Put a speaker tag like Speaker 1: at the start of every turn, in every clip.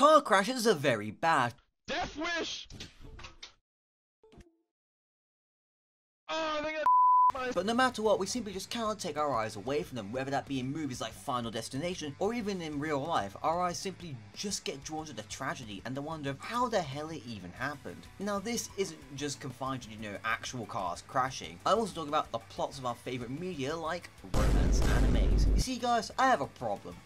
Speaker 1: car crashes are very bad.
Speaker 2: Death wish! Oh, I think
Speaker 1: But no matter what, we simply just cannot take our eyes away from them, whether that be in movies like Final Destination or even in real life. Our eyes simply just get drawn to the tragedy and the wonder of how the hell it even happened. Now this isn't just confined to, actual cars crashing. I also talk about the plots of our favourite media like romance animes. You see guys, I have a problem.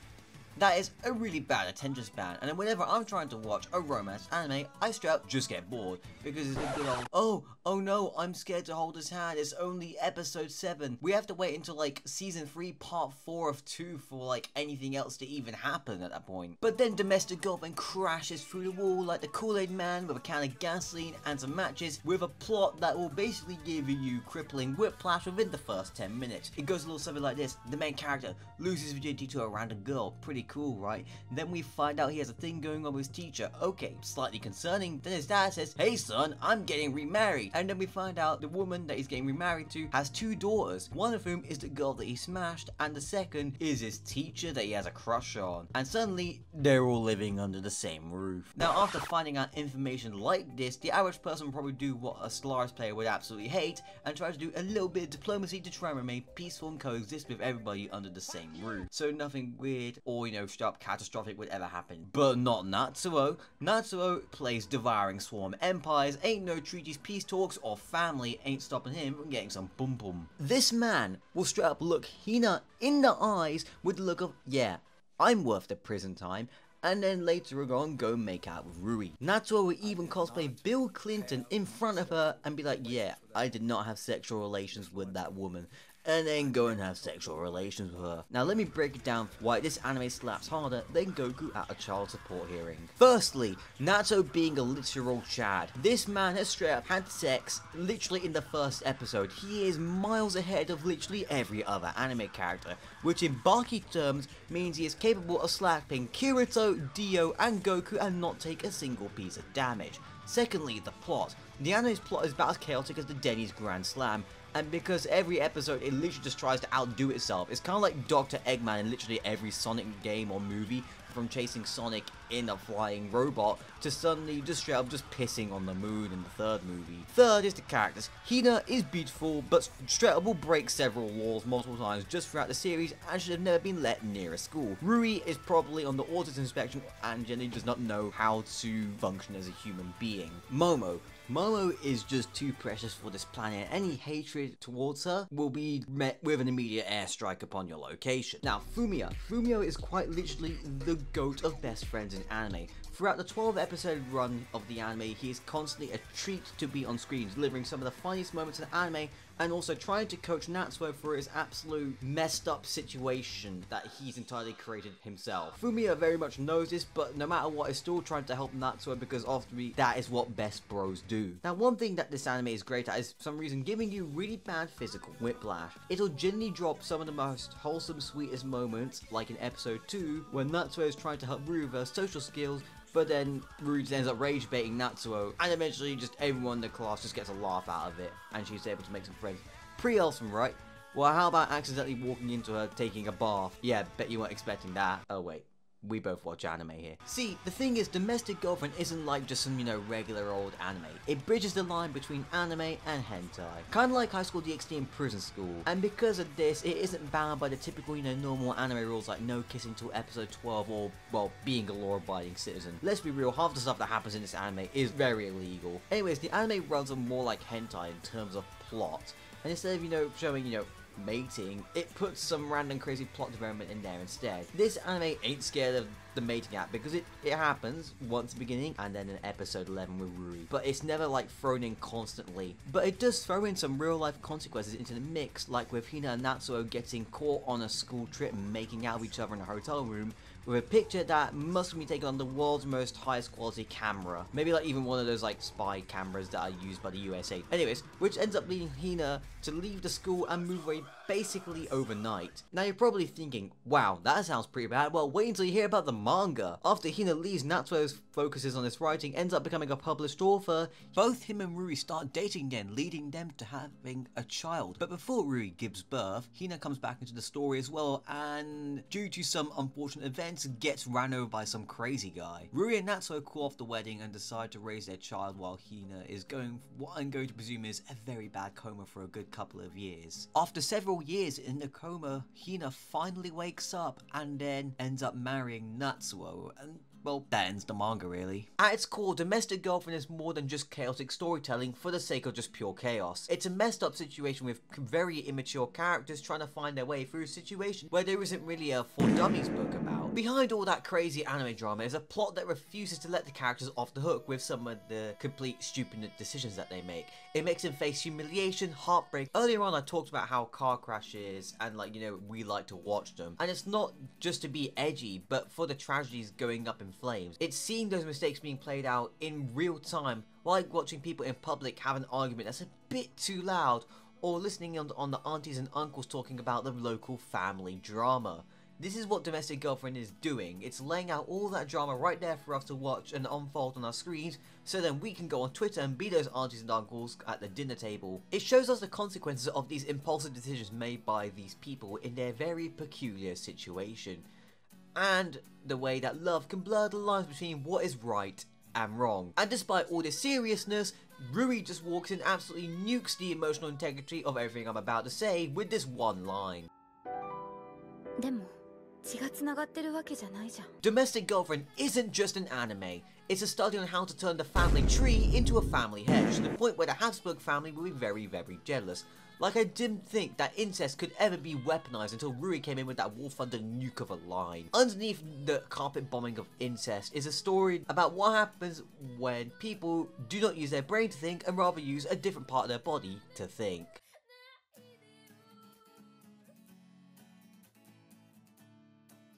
Speaker 1: That is a really bad attention span, and whenever I'm trying to watch a romance anime, I straight up just get bored, because it's a good old, oh no, I'm scared to hold his hand, it's only episode 7, we have to wait until like season 3 part 4 of 2 for like anything else to even happen at that point. But then Domestic Girlfriend crashes through the wall like the Kool-Aid Man with a can of gasoline and some matches, with a plot that will basically give you crippling whiplash within the first 10 minutes. It goes a little something like this: the main character loses virginity to a random girl, pretty cool, right? Then we find out he has a thing going on with his teacher. Okay, slightly concerning. Then his dad says, hey son, I'm getting remarried. And then we find out the woman that he's getting remarried to has 2 daughters, one of whom is the girl that he smashed, and the second is his teacher that he has a crush on. And suddenly, they're all living under the same roof. Now after finding out information like this, the average person would probably do what a Stellaris player would absolutely hate, and try to do a little bit of diplomacy to try and remain peaceful and coexist with everybody under the same roof. So nothing weird or, sharp catastrophic would ever happen. But not Natsuo. Natsuo plays devouring swarm empires, ain't no treaties, peace talks, or family ain't stopping him from getting some bum bum. This man will straight up look Hina in the eyes with the look of, yeah, I'm worth the prison time, and then later on go make out with Rui. Natsuo will even cosplay Bill Clinton in front of her and be like, yeah, I did not have sexual relations with that woman, and then go and have sexual relations with her. Now let me break it down why this anime slaps harder than Goku at a child support hearing. Firstly, Natsuo being a literal Chad. This man has straight up had sex literally in the first episode. He is miles ahead of literally every other anime character, which in Baki terms means he is capable of slapping Kirito, Dio, and Goku and not take a single piece of damage. Secondly, the plot. The anime's plot is about as chaotic as the Denny's Grand Slam, and because every episode it literally just tries to outdo itself. It's kind of like Dr. Eggman in literally every Sonic game or movie, from chasing Sonic in a flying robot to suddenly just straight up just pissing on the moon in the 3rd movie. Third is the characters. Hina is beautiful, but straight up will break several laws multiple times just throughout the series and should have never been let near a school. Rui is probably on the autism spectrum and generally does not know how to function as a human being. Momo is just too precious for this planet. Any hatred towards her will be met with an immediate airstrike upon your location. Now, Fumio is quite literally the GOAT of best friends in anime. Throughout the 12-episode run of the anime, he is constantly a treat to be on screen, delivering some of the funniest moments in anime, and also trying to coach Natsuo for his absolute messed up situation that he's entirely created himself. Fumio very much knows this, but no matter what, is still trying to help Natsuo because ultimately that is what best bros do. Now, one thing that this anime is great at is for some reason giving you really bad physical whiplash. It'll generally drop some of the most wholesome, sweetest moments, like in episode 2, when Natsuo is trying to help Rui with her social skills, but then Rui just ends up rage baiting Natsuo, and eventually just everyone in the class just gets a laugh out of it, and she's able to make some friends. Pretty awesome, right? Well, how about accidentally walking into her taking a bath? Yeah, bet you weren't expecting that. Oh wait, we both watch anime here. See, the thing is, Domestic Girlfriend isn't like just some, regular old anime. It bridges the line between anime and hentai. Kinda like High School DxD and Prison School. And because of this, it isn't bound by the typical, normal anime rules like no kissing till episode 12 or, well, being a law-abiding citizen. Let's be real, half the stuff that happens in this anime is very illegal. Anyways, the anime runs on more like hentai in terms of plot. And instead of, showing, mating, it puts some random crazy plot development in there instead. This anime ain't scared of the mating app because it happens once at the beginning and then in episode 11 with Rui. But it's never like thrown in constantly. But it does throw in some real life consequences into the mix, like with Hina and Natsuo getting caught on a school trip and making out with each other in a hotel room with a picture that must be taken on the world's most highest quality camera. Maybe like even one of those like spy cameras that are used by the USA. Anyways, which ends up leading Hina to leave the school and move away basically overnight. Now you're probably thinking, wow, that sounds pretty bad. Well, wait until you hear about the manga. After Hina leaves, Natsuo's focuses on his writing, ends up becoming a published author. Both him and Rui start dating again, leading them to having a child. But before Rui gives birth, Hina comes back into the story as well, and due to some unfortunate events, gets ran over by some crazy guy. Rui and Natsuo call off the wedding and decide to raise their child while Hina is going what I'm going to presume is a very bad coma for a good couple of years. After several years in the coma, Hina finally wakes up and then ends up marrying Natsuo, and well, that ends the manga really. At its core, Domestic Girlfriend is more than just chaotic storytelling for the sake of just pure chaos. It's a messed up situation with very immature characters trying to find their way through a situation where there isn't really a For Dummies book about. Behind all that crazy anime drama is a plot that refuses to let the characters off the hook with some of the complete stupid decisions that they make. It makes them face humiliation, heartbreak. Earlier on I talked about how car crashes and we like to watch them. And it's not just to be edgy, but for the tragedies going up in flames. It's seeing those mistakes being played out in real time, like watching people in public have an argument that's a bit too loud, or listening on the aunties and uncles talking about the local family drama. This is what Domestic Girlfriend is doing. It's laying out all that drama right there for us to watch and unfold on our screens, so then we can go on Twitter and be those aunties and uncles at the dinner table. It shows us the consequences of these impulsive decisions made by these people in their very peculiar situation, and the way that love can blur the lines between what is right and wrong. And despite all this seriousness, Rui just walks in, absolutely nukes the emotional integrity of everything I'm about to say with this one line. Domestic Girlfriend isn't just an anime. It's a study on how to turn the family tree into a family hedge, to the point where the Habsburg family will be very, very jealous. Like, I didn't think that incest could ever be weaponized until Rui came in with that War Thunder nuke of a line. Underneath the carpet bombing of incest is a story about what happens when people do not use their brain to think and rather use a different part of their body to think.